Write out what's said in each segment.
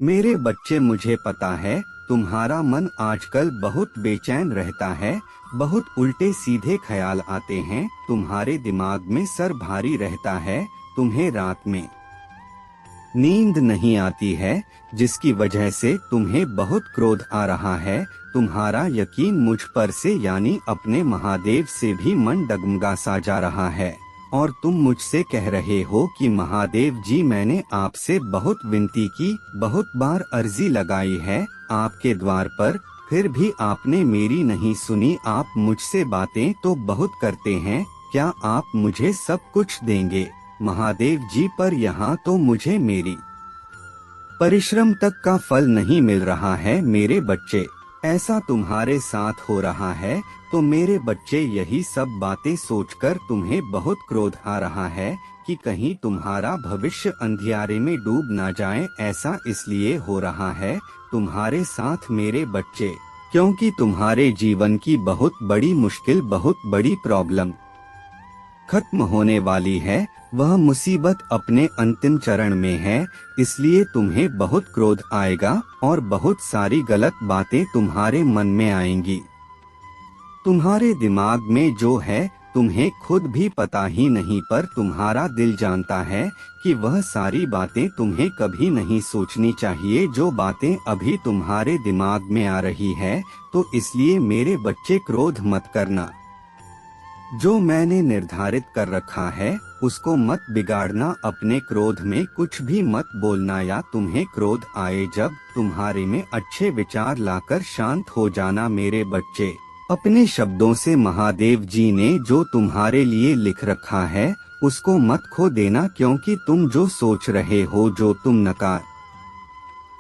मेरे बच्चे, मुझे पता है तुम्हारा मन आजकल बहुत बेचैन रहता है। बहुत उल्टे सीधे ख्याल आते हैं, तुम्हारे दिमाग में सर भारी रहता है। तुम्हें रात में नींद नहीं आती है, जिसकी वजह से तुम्हें बहुत क्रोध आ रहा है। तुम्हारा यकीन मुझ पर से यानी अपने महादेव से भी मन डगमगा सा जा रहा है। और तुम मुझसे कह रहे हो कि महादेव जी, मैंने आपसे बहुत विनती की, बहुत बार अर्जी लगाई है आपके द्वार पर, फिर भी आपने मेरी नहीं सुनी। आप मुझसे बातें तो बहुत करते हैं, क्या आप मुझे सब कुछ देंगे महादेव जी? पर यहाँ तो मुझे मेरी परिश्रम तक का फल नहीं मिल रहा है मेरे बच्चे। ऐसा तुम्हारे साथ हो रहा है तो मेरे बच्चे, यही सब बातें सोचकर तुम्हें बहुत क्रोध आ रहा है कि कहीं तुम्हारा भविष्य अंधियारे में डूब ना जाए। ऐसा इसलिए हो रहा है तुम्हारे साथ मेरे बच्चे, क्योंकि तुम्हारे जीवन की बहुत बड़ी मुश्किल, बहुत बड़ी प्रॉब्लम खत्म होने वाली है। वह मुसीबत अपने अंतिम चरण में है, इसलिए तुम्हें बहुत क्रोध आएगा और बहुत सारी गलत बातें तुम्हारे मन में आएंगी। तुम्हारे दिमाग में जो है तुम्हें खुद भी पता ही नहीं, पर तुम्हारा दिल जानता है कि वह सारी बातें तुम्हें कभी नहीं सोचनी चाहिए, जो बातें अभी तुम्हारे दिमाग में आ रही है। तो इसलिए मेरे बच्चे, क्रोध मत करना। जो मैंने निर्धारित कर रखा है उसको मत बिगाड़ना। अपने क्रोध में कुछ भी मत बोलना, या तुम्हें क्रोध आए जब तुम्हारे में अच्छे विचार लाकर शांत हो जाना मेरे बच्चे। अपने शब्दों से महादेव जी ने जो तुम्हारे लिए लिख रखा है उसको मत खो देना, क्योंकि तुम जो सोच रहे हो, जो तुम नकार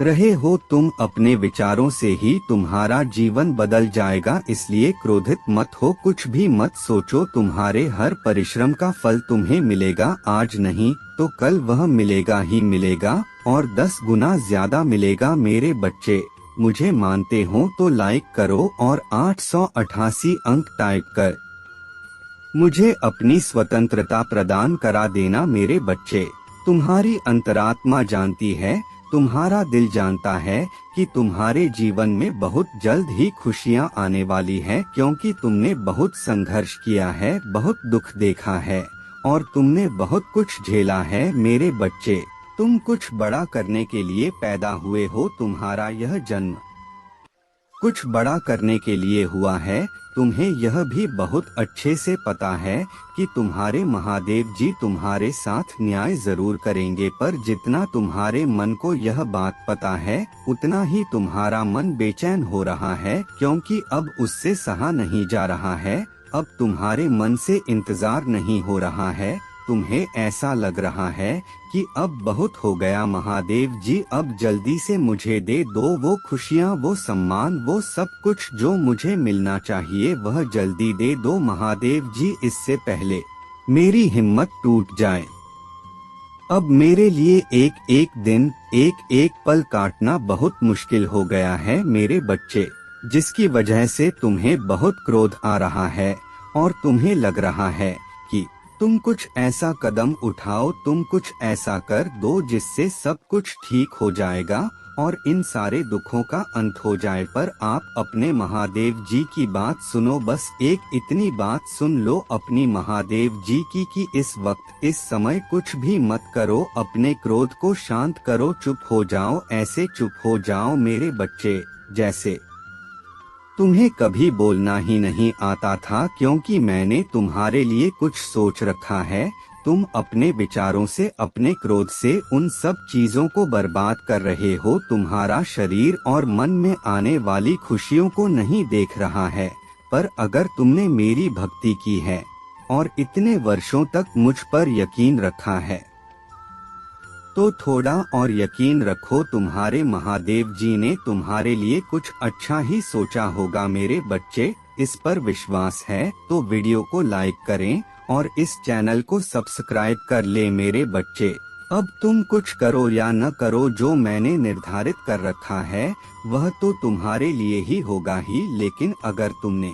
रहे हो, तुम अपने विचारों से ही तुम्हारा जीवन बदल जाएगा। इसलिए क्रोधित मत हो, कुछ भी मत सोचो। तुम्हारे हर परिश्रम का फल तुम्हें मिलेगा, आज नहीं तो कल वह मिलेगा ही मिलेगा, और 10 गुना ज्यादा मिलेगा मेरे बच्चे। मुझे मानते हो तो लाइक करो और 888 अंक टाइप कर मुझे अपनी स्वतंत्रता प्रदान करा देना मेरे बच्चे। तुम्हारी अंतरात्मा जानती है, तुम्हारा दिल जानता है कि तुम्हारे जीवन में बहुत जल्द ही खुशियां आने वाली है, क्योंकि तुमने बहुत संघर्ष किया है, बहुत दुख देखा है और तुमने बहुत कुछ झेला है मेरे बच्चे। तुम कुछ बड़ा करने के लिए पैदा हुए हो, तुम्हारा यह जन्म कुछ बड़ा करने के लिए हुआ है। तुम्हें यह भी बहुत अच्छे से पता है कि तुम्हारे महादेव जी तुम्हारे साथ न्याय जरूर करेंगे, पर जितना तुम्हारे मन को यह बात पता है उतना ही तुम्हारा मन बेचैन हो रहा है, क्योंकि अब उससे सहा नहीं जा रहा है। अब तुम्हारे मन से इंतजार नहीं हो रहा है। तुम्हें ऐसा लग रहा है कि अब बहुत हो गया महादेव जी, अब जल्दी से मुझे दे दो वो खुशियाँ, वो सम्मान, वो सब कुछ जो मुझे मिलना चाहिए, वह जल्दी दे दो महादेव जी, इससे पहले मेरी हिम्मत टूट जाए। अब मेरे लिए एक एक दिन, एक एक पल काटना बहुत मुश्किल हो गया है मेरे बच्चे, जिसकी वजह से तुम्हें बहुत क्रोध आ रहा है और तुम्हें लग रहा है कि तुम कुछ ऐसा कदम उठाओ, तुम कुछ ऐसा कर दो जिससे सब कुछ ठीक हो जाएगा और इन सारे दुखों का अंत हो जाए। पर आप अपने महादेव जी की बात सुनो, बस एक इतनी बात सुन लो अपनी महादेव जी की कि इस वक्त, इस समय कुछ भी मत करो, अपने क्रोध को शांत करो, चुप हो जाओ। ऐसे चुप हो जाओ मेरे बच्चे जैसे तुम्हें कभी बोलना ही नहीं आता था, क्योंकि मैंने तुम्हारे लिए कुछ सोच रखा है। तुम अपने विचारों से, अपने क्रोध से उन सब चीजों को बर्बाद कर रहे हो। तुम्हारा शरीर और मन में आने वाली खुशियों को नहीं देख रहा है। पर अगर तुमने मेरी भक्ति की है और इतने वर्षों तक मुझ पर यकीन रखा है तो थोड़ा और यकीन रखो, तुम्हारे महादेव जी ने तुम्हारे लिए कुछ अच्छा ही सोचा होगा मेरे बच्चे। इस पर विश्वास है तो वीडियो को लाइक करें और इस चैनल को सब्सक्राइब कर ले मेरे बच्चे। अब तुम कुछ करो या न करो, जो मैंने निर्धारित कर रखा है वह तो तुम्हारे लिए ही होगा ही, लेकिन अगर तुमने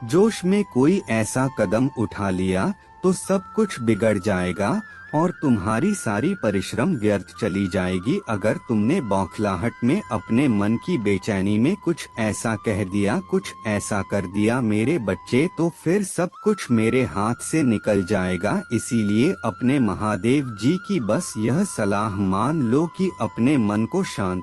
जोश में कोई ऐसा कदम उठा लिया तो सब कुछ बिगड़ जाएगा और तुम्हारी सारी परिश्रम व्यर्थ चली जाएगी। अगर तुमने बौखलाहट में अपने मन की बेचैनी में कुछ ऐसा कह दिया, कुछ ऐसा कर दिया मेरे बच्चे, तो फिर सब कुछ मेरे हाथ से निकल जाएगा। इसीलिए अपने महादेव जी की बस यह सलाह मान लो कि अपने मन को शांत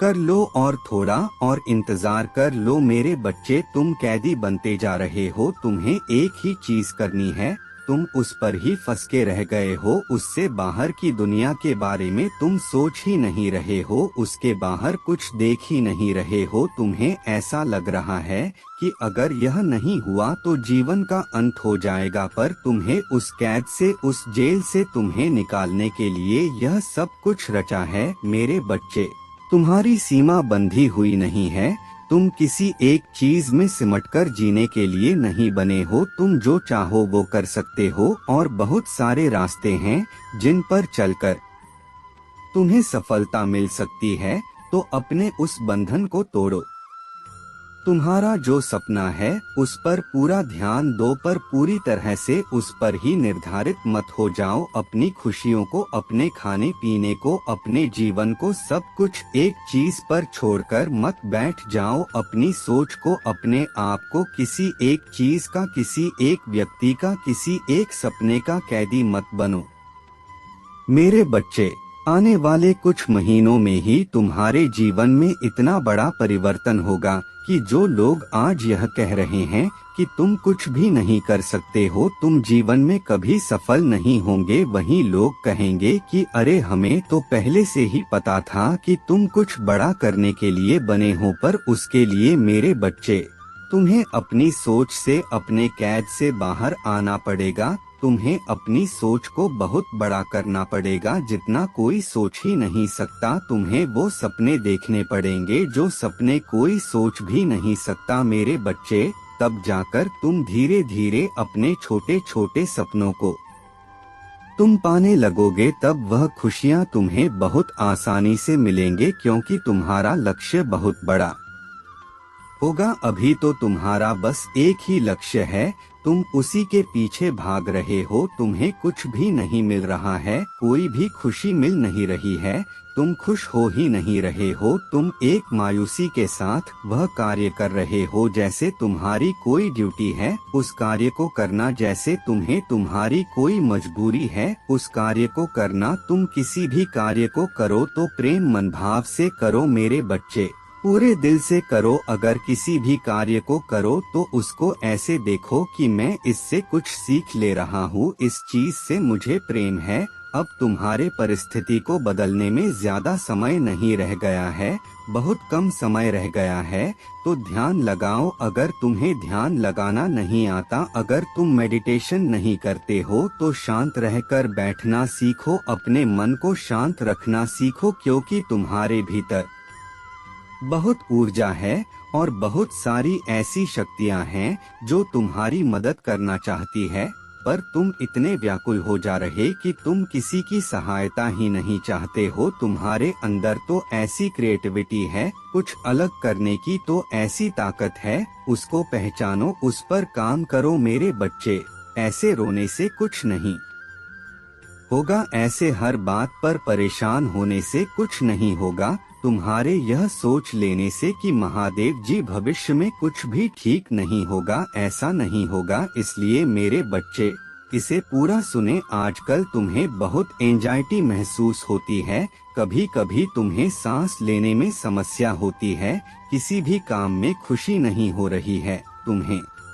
कर लो और थोड़ा और इंतजार कर लो मेरे बच्चे। तुम कैदी बनते जा रहे हो, तुम्हें एक ही चीज करनी है, तुम उस पर ही फंस के रह गए हो। उससे बाहर की दुनिया के बारे में तुम सोच ही नहीं रहे हो, उसके बाहर कुछ देख ही नहीं रहे हो। तुम्हें ऐसा लग रहा है कि अगर यह नहीं हुआ तो जीवन का अंत हो जाएगा, पर तुम्हें उस कैद से, उस जेल से तुम्हें निकालने के लिए यह सब कुछ रचा है मेरे बच्चे। तुम्हारी सीमा बंधी हुई नहीं है, तुम किसी एक चीज में सिमटकर जीने के लिए नहीं बने हो। तुम जो चाहो वो कर सकते हो और बहुत सारे रास्ते हैं जिन पर चलकर तुम्हें सफलता मिल सकती है, तो अपने उस बंधन को तोड़ो। तुम्हारा जो सपना है उस पर पूरा ध्यान दो, पर पूरी तरह से उस पर ही निर्धारित मत हो जाओ। अपनी खुशियों को, अपने खाने पीने को, अपने जीवन को, सब कुछ एक चीज पर छोड़कर मत बैठ जाओ। अपनी सोच को, अपने आप को किसी एक चीज का, किसी एक व्यक्ति का, किसी एक सपने का कैदी मत बनो मेरे बच्चे। आने वाले कुछ महीनों में ही तुम्हारे जीवन में इतना बड़ा परिवर्तन होगा कि जो लोग आज यह कह रहे हैं कि तुम कुछ भी नहीं कर सकते हो, तुम जीवन में कभी सफल नहीं होंगे, वही लोग कहेंगे कि अरे हमें तो पहले से ही पता था कि तुम कुछ बड़ा करने के लिए बने हो। पर उसके लिए मेरे बच्चे तुम्हें अपनी सोच से, अपने कैद से बाहर आना पड़ेगा। तुम्हें अपनी सोच को बहुत बड़ा करना पड़ेगा, जितना कोई सोच ही नहीं सकता। तुम्हें वो सपने देखने पड़ेंगे जो सपने कोई सोच भी नहीं सकता मेरे बच्चे। तब जाकर तुम धीरे धीरे अपने छोटे छोटे सपनों को तुम पाने लगोगे, तब वह खुशियाँ तुम्हें बहुत आसानी से मिलेंगे, क्योंकि तुम्हारा लक्ष्य बहुत बड़ा होगा। अभी तो तुम्हारा बस एक ही लक्ष्य है, तुम उसी के पीछे भाग रहे हो। तुम्हें कुछ भी नहीं मिल रहा है, कोई भी खुशी मिल नहीं रही है, तुम खुश हो ही नहीं रहे हो। तुम एक मायूसी के साथ वह कार्य कर रहे हो जैसे तुम्हारी कोई ड्यूटी है, उस कार्य को करना जैसे तुम्हें तुम्हारी कोई मजबूरी है, उस कार्य को करना। तुम किसी भी कार्य को करो तो प्रेम मनभाव से करो मेरे बच्चे, पूरे दिल से करो। अगर किसी भी कार्य को करो तो उसको ऐसे देखो कि मैं इससे कुछ सीख ले रहा हूँ, इस चीज से मुझे प्रेम है। अब तुम्हारे परिस्थिति को बदलने में ज्यादा समय नहीं रह गया है, बहुत कम समय रह गया है, तो ध्यान लगाओ। अगर तुम्हें ध्यान लगाना नहीं आता, अगर तुम मेडिटेशन नहीं करते हो, तो शांत रहकर बैठना सीखो, अपने मन को शांत रखना सीखो, क्योंकि तुम्हारे भीतर बहुत ऊर्जा है और बहुत सारी ऐसी शक्तियां हैं जो तुम्हारी मदद करना चाहती है, पर तुम इतने व्याकुल हो जा रहे कि तुम किसी की सहायता ही नहीं चाहते हो। तुम्हारे अंदर तो ऐसी क्रिएटिविटी है, कुछ अलग करने की तो ऐसी ताकत है, उसको पहचानो, उस पर काम करो मेरे बच्चे। ऐसे रोने से कुछ नहीं होगा, ऐसे हर बात पर परेशान होने से कुछ नहीं होगा। तुम्हारे यह सोच लेने से कि महादेव जी भविष्य में कुछ भी ठीक नहीं होगा, ऐसा नहीं होगा। इसलिए मेरे बच्चे इसे पूरा सुने। आजकल तुम्हें बहुत एंजाइटी महसूस होती है, कभी कभी तुम्हें सांस लेने में समस्या होती है, किसी भी काम में खुशी नहीं हो रही है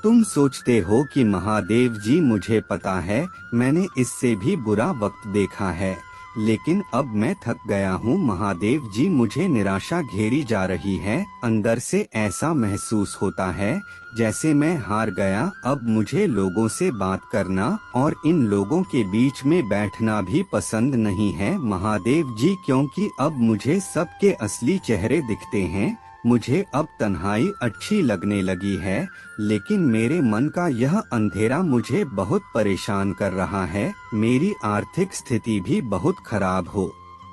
तुम सोचते हो कि महादेव जी मुझे पता है, मैंने इससे भी बुरा वक्त देखा है, लेकिन अब मैं थक गया हूँ। महादेव जी मुझे निराशा घेरी जा रही है, अंदर से ऐसा महसूस होता है जैसे मैं हार गया। अब मुझे लोगों से बात करना और इन लोगों के बीच में बैठना भी पसंद नहीं है महादेव जी, क्योंकि अब मुझे सबके असली चेहरे दिखते हैं। मुझे अब तन्हाई अच्छी लगने लगी है, लेकिन मेरे मन का यह अंधेरा मुझे बहुत परेशान कर रहा है। मेरी आर्थिक स्थिति भी बहुत खराब हो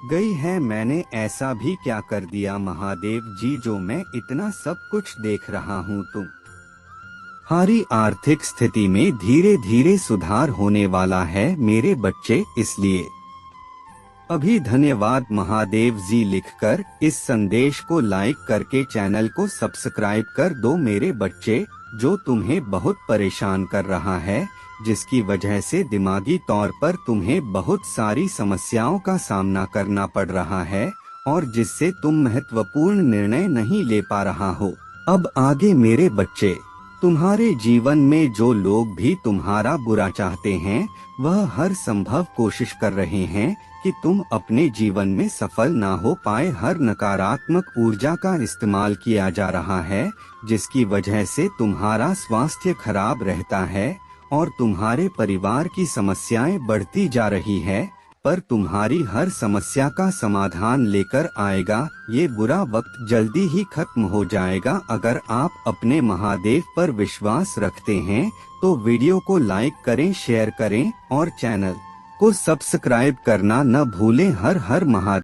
गई है। मैंने ऐसा भी क्या कर दिया महादेव जी जो मैं इतना सब कुछ देख रहा हूँ? तुम तुम्हारी आर्थिक स्थिति में धीरे धीरे सुधार होने वाला है मेरे बच्चे, इसलिए अभी धन्यवाद महादेव जी लिखकर इस संदेश को लाइक करके चैनल को सब्सक्राइब कर दो मेरे बच्चे। जो तुम्हें बहुत परेशान कर रहा है, जिसकी वजह से दिमागी तौर पर तुम्हें बहुत सारी समस्याओं का सामना करना पड़ रहा है और जिससे तुम महत्वपूर्ण निर्णय नहीं ले पा रहा हो। अब आगे मेरे बच्चे, तुम्हारे जीवन में जो लोग भी तुम्हारा बुरा चाहते हैं वह हर संभव कोशिश कर रहे हैं कि तुम अपने जीवन में सफल ना हो पाए। हर नकारात्मक ऊर्जा का इस्तेमाल किया जा रहा है जिसकी वजह से तुम्हारा स्वास्थ्य खराब रहता है और तुम्हारे परिवार की समस्याएं बढ़ती जा रही है। पर तुम्हारी हर समस्या का समाधान लेकर आएगा। ये बुरा वक्त जल्दी ही खत्म हो जाएगा। अगर आप अपने महादेव पर विश्वास रखते हैं तो वीडियो को लाइक करें, शेयर करें और चैनल को सब्सक्राइब करना न भूलें। हर हर महादेव।